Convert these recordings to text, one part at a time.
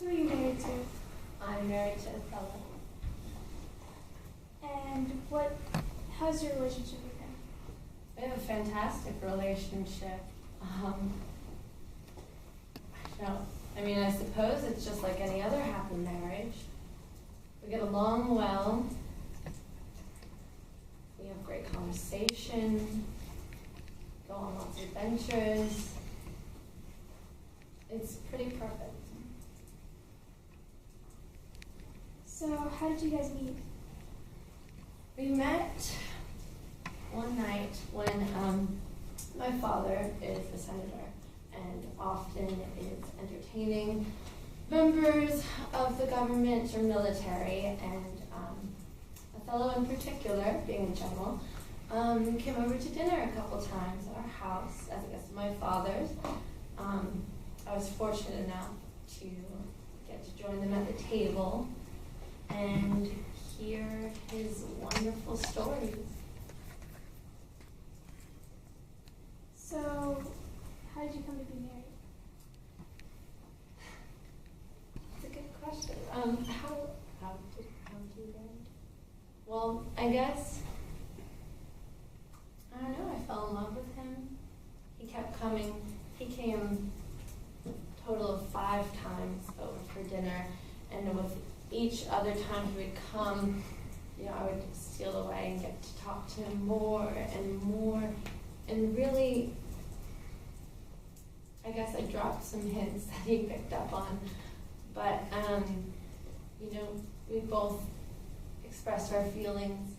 Who are you married to? I'm married to Othello. And how's your relationship with him? We have a fantastic relationship. I suppose it's just like any other happy marriage. We get along well. We have great conversation. Go on lots of adventures. It's pretty perfect. So, how did you guys meet? We met one night when my father is a senator and often is entertaining members of the government or military, and Othello in particular, being a general, came over to dinner a couple times at our house as a guest of my father's. I was fortunate enough to get to join them at the table and hear his wonderful stories. So, how did you come to be married? That's a good question. How did you get married? Well, I guess, I don't know, I fell in love with him. He kept coming. He came a total of 5 times over for dinner, and with each other time he would come, I would steal away and get to talk to him more and more, and really, I guess I dropped some hints that he picked up on, but, we both expressed our feelings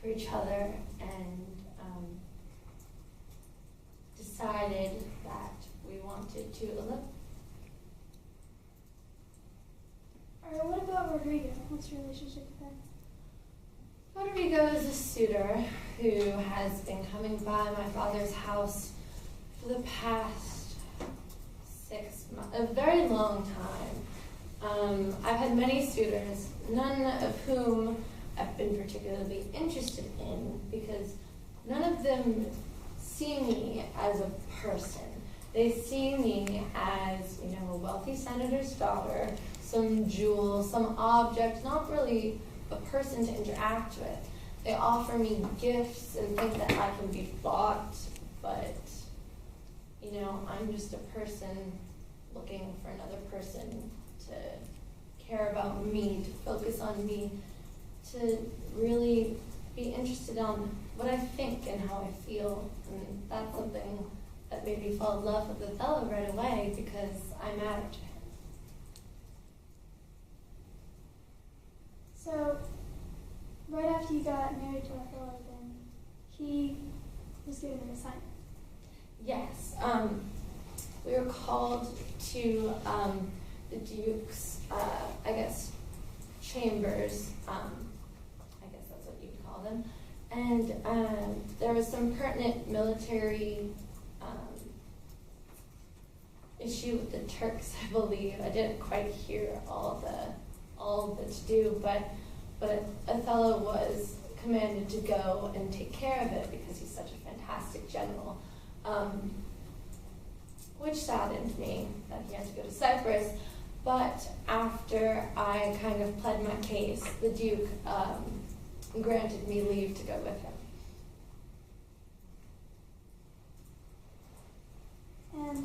for each other and decided that we wanted to elope. Alright, what about Rodrigo? What's your relationship with him? Rodrigo is a suitor who has been coming by my father's house for the past 6 months, a very long time. I've had many suitors, none of whom I've been particularly interested in, because none of them see me as a person. They see me as, a wealthy senator's daughter, some jewel, some object, not really a person to interact with. They offer me gifts and think that I can be bought, but, I'm just a person looking for another person to care about me, to focus on me, to really be interested on what I think and how I feel. And that's something that made me fall in love with Othello right away, because I mattered to him. So, right after you got married to Othello, then he was given an assignment. Yes. We were called to the Duke's, chambers. I guess that's what you'd call them. And there was some pertinent military issue with the Turks, I believe. I didn't quite hear all of the to-do, but Othello was commanded to go and take care of it because he's such a fantastic general. Which saddened me that he had to go to Cyprus. But after I kind of pled my case, the Duke granted me leave to go with him. And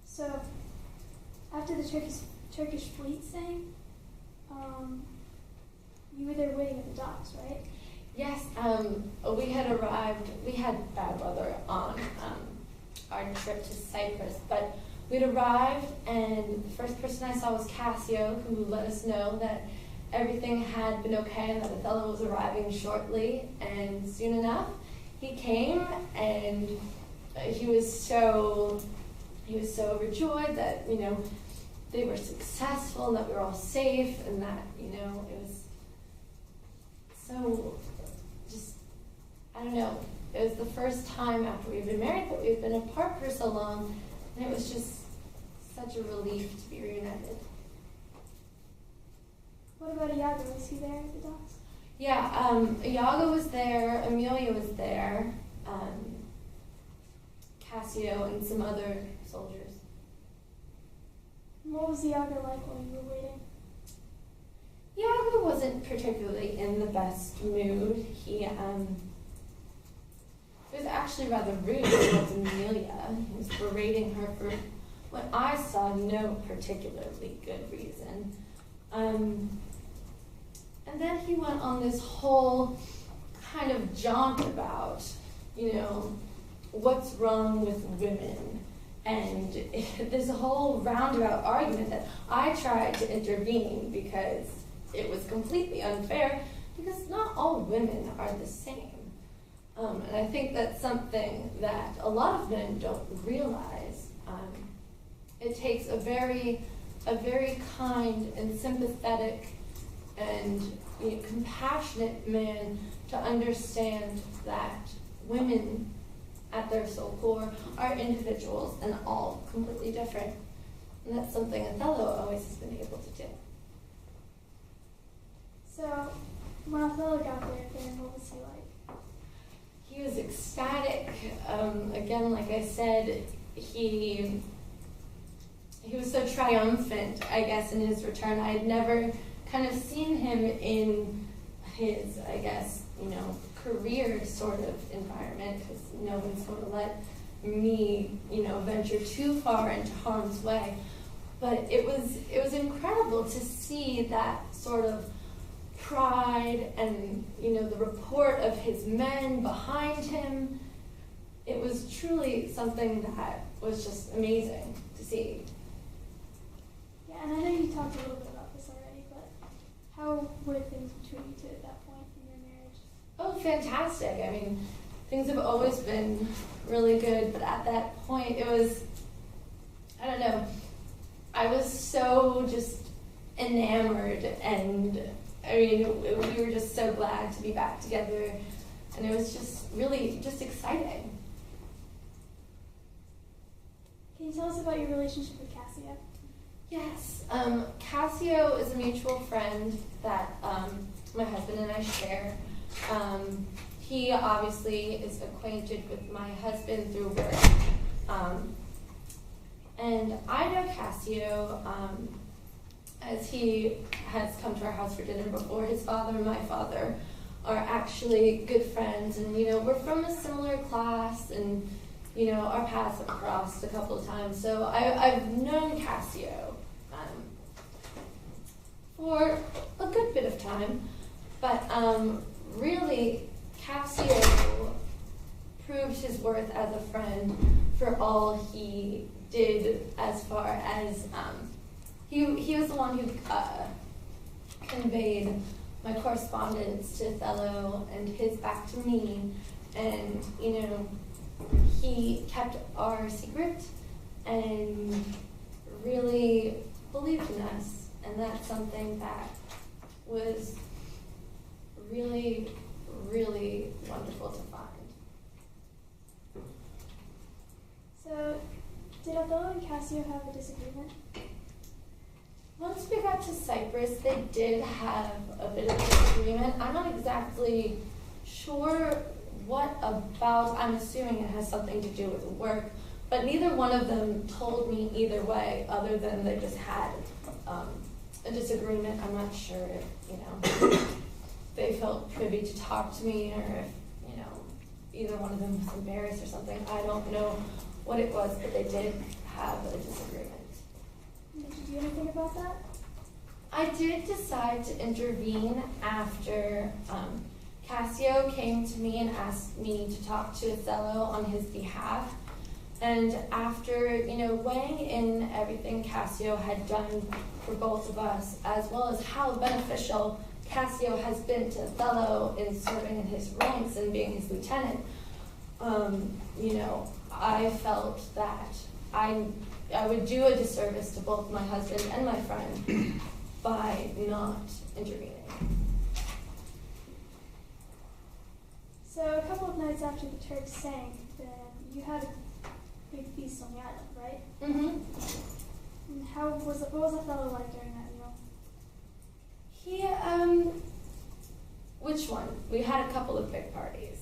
so after the Turkish fleet sank, you were there waiting at the docks, right? Yes, we had arrived. We had bad weather on our trip to Cyprus, but we'd arrived, and the first person I saw was Cassio, who let us know that everything had been okay and that Othello was arriving shortly. And soon enough, he came, and he was so overjoyed that they were successful, and that we were all safe, and that it was so just, I don't know. It was the first time after we'd been married that we'd been apart for so long, and it was just such a relief to be reunited. What about Iago? Was he there at the docks? Yeah, Iago was there, Amelia was there, Cassio, and some other soldiers. What what was Iago like while you were waiting? Iago wasn't particularly in the best mood. He was actually rather rude towards Amelia. He was berating her for what I saw no particularly good reason. And then he went on this whole kind of jaunt about, what's wrong with women. And this whole roundabout argument that I tried to intervene because it was completely unfair, because not all women are the same. And I think that's something that a lot of men don't realize. It takes a very kind and sympathetic and compassionate man to understand that women at their soul core are individuals and all completely different. And that's something Othello always has been able to do. So, when Othello got there, then what was he like? He was ecstatic. Again, like I said, he was so triumphant, I guess, in his return. I had never kind of seen him in his, I guess, career sort of environment, because no one's going to let me, venture too far into harm's way. But it was incredible to see that sort of pride and, the report of his men behind him. It was truly something that was just amazing to see. Yeah, and I know you talked a little bit about this already, but how were things between you two at that point in your marriage? Oh, fantastic. I mean, things have always been really good, but at that point it was, I don't know, I was so just enamored, and I mean, we were just so glad to be back together, and it was just really just exciting. Can you tell us about your relationship with Cassio? Yes, Cassio is a mutual friend that my husband and I share. He obviously is acquainted with my husband through work. And I know Cassio as he has come to our house for dinner before. His father and my father are actually good friends, and we're from a similar class, and our paths have crossed a couple of times. So I've known Cassio for a good bit of time, but really Cassio proved his worth as a friend for all he did, as far as he was the one who conveyed my correspondence to Othello and his back to me, and he kept our secret and really believed in us, and that's something that was really, really wonderful to find. So, did Othello and Cassio have a disagreement? Once we got to Cyprus, they did have a bit of a disagreement. I'm not exactly sure what about. I'm assuming it has something to do with work, but neither one of them told me either way, other than they just had a disagreement. I'm not sure if, they felt privy to talk to me, or if, either one of them was embarrassed or something. I don't know what it was, but they did have a disagreement. Did you do anything about that? I did decide to intervene after Cassio came to me and asked me to talk to Othello on his behalf. And after, weighing in everything Cassio had done for both of us, as well as how beneficial Cassio has been to Othello in serving in his ranks and being his lieutenant, I felt that I would do a disservice to both my husband and my friend by not intervening. So a couple of nights after the Turks sank, then you had a big feast on the island, right? Mm-hmm. And what was Othello like during that meal? He, which one? We had a couple of big parties,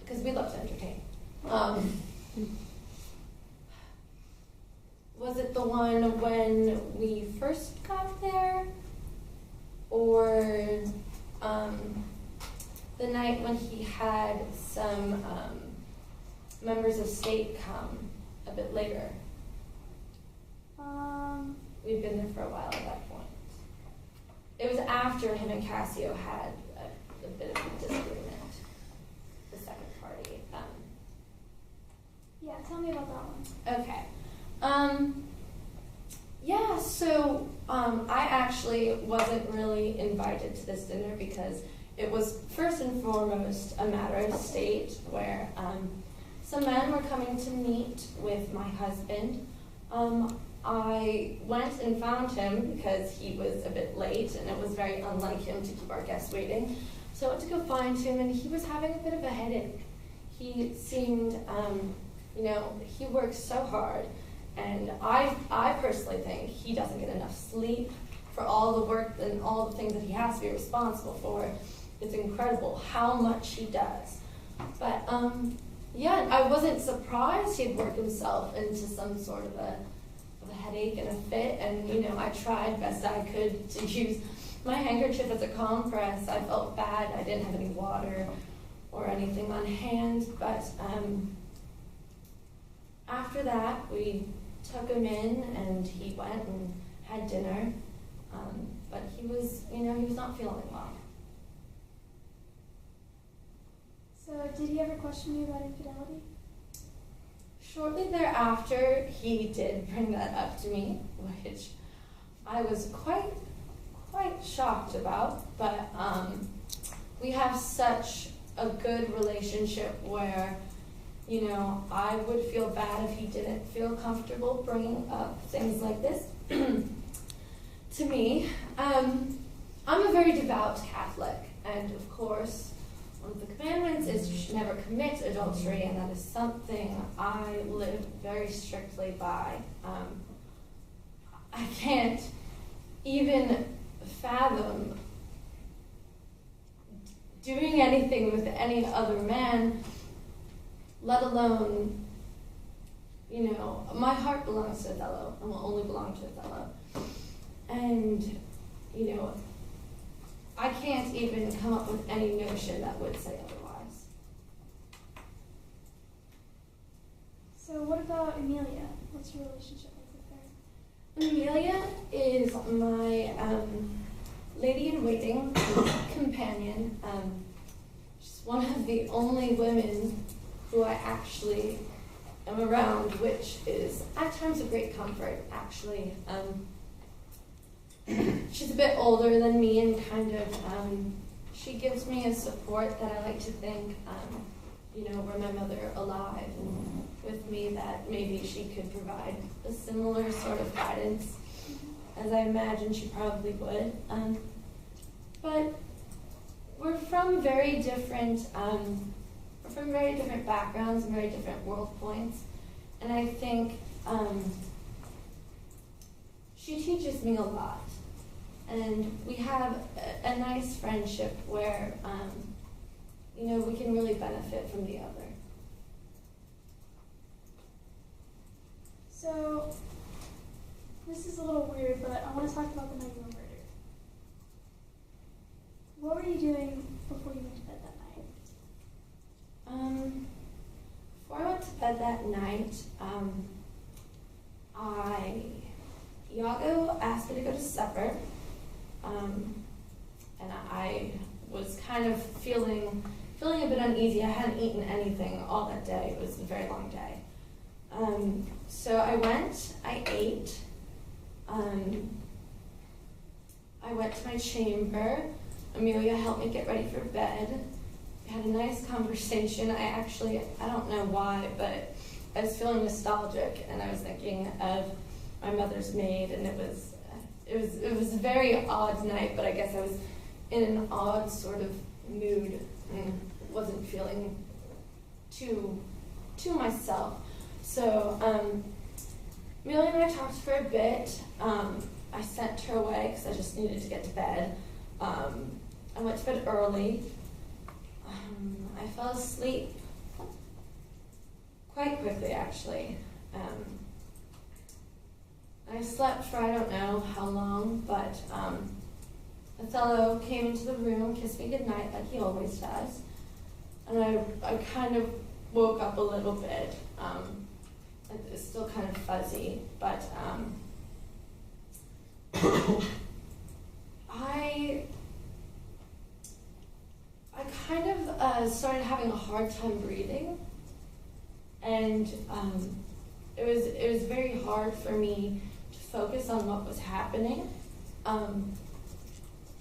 because we love to entertain. Was Was it the one when we first got there? Or the night when he had some members of state come a bit later? We'd been there for a while at that point. It was after him and Cassio had a bit of a disagreement, the second party. Yeah, tell me about that one. Okay. Yeah, so I actually wasn't really invited to this dinner because it was first and foremost a matter of state where some men were coming to meet with my husband. I went and found him because he was a bit late and it was very unlike him to keep our guests waiting. So I went to go find him and he was having a bit of a headache. He seemed, he works so hard, and I personally think he doesn't get enough sleep for all the work and all the things that he has to be responsible for. It's incredible how much he does. But yeah, I wasn't surprised he'd worked himself into some sort of a headache and a fit, and I tried best I could to use my handkerchief as a compress. I felt bad. I didn't have any water or anything on hand, but after that we took him in and he went and had dinner, but he was not feeling well. So did he ever question you about infidelity? Shortly thereafter, he did bring that up to me, which I was quite shocked about, but we have such a good relationship where, I would feel bad if he didn't feel comfortable bringing up things like this to me. I'm a very devout Catholic, and of course, one of the commandments is you should never commit adultery, and that is something I live very strictly by. I can't even fathom doing anything with any other man, let alone, my heart belongs to Othello and will only belong to Othello. And, I can't even come up with any notion that would say otherwise. So what about Amelia? What's your relationship like with her? Amelia is my lady-in-waiting companion. She's one of the only women who I actually am around, which is at times a great comfort, actually. She's a bit older than me and kind of, she gives me a support that I like to think, were my mother alive and with me, that maybe she could provide a similar sort of guidance as I imagine she probably would. But we're from very different backgrounds and very different world points, and I think she teaches me a lot. And we have a nice friendship where, we can really benefit from the other. So, this is a little weird, but I want to talk about the night you were murdered. What were you doing before you went to bed that night? Before I went to bed that night, Iago asked me to go to supper. And I was kind of feeling a bit uneasy. I hadn't eaten anything all that day. It was a very long day. So I went, I ate. I went to my chamber. Amelia helped me get ready for bed. We had a nice conversation. I don't know why, but I was feeling nostalgic, and I was thinking of my mother's maid, and it was a very odd night, but I guess I was in an odd sort of mood and wasn't feeling too myself. So Amelia and I talked for a bit. I sent her away because I just needed to get to bed. I went to bed early. I fell asleep quite quickly, actually. I slept for I don't know how long, but Othello came into the room, kissed me goodnight like he always does, and I kind of woke up a little bit. It's still kind of fuzzy, but I kind of started having a hard time breathing, and it was very hard for me to focus on what was happening.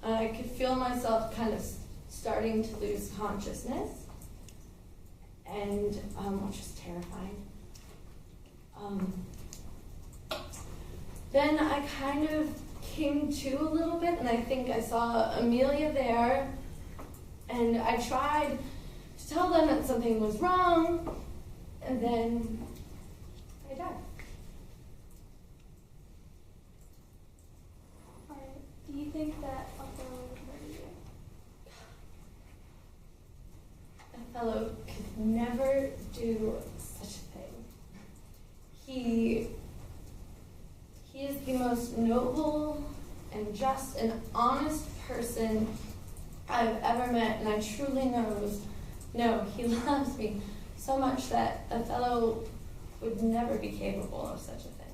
I could feel myself kind of starting to lose consciousness, and which was terrifying. Then I kind of came to a little bit, and I think I saw Amelia there, and I tried to tell them that something was wrong, and then I died. Alright, do you think that Othello would murder you? Othello could never do such a thing. He is the most noble and just and honest person I've ever met, and I truly know he loves me so much that Othello would never be capable of such a thing.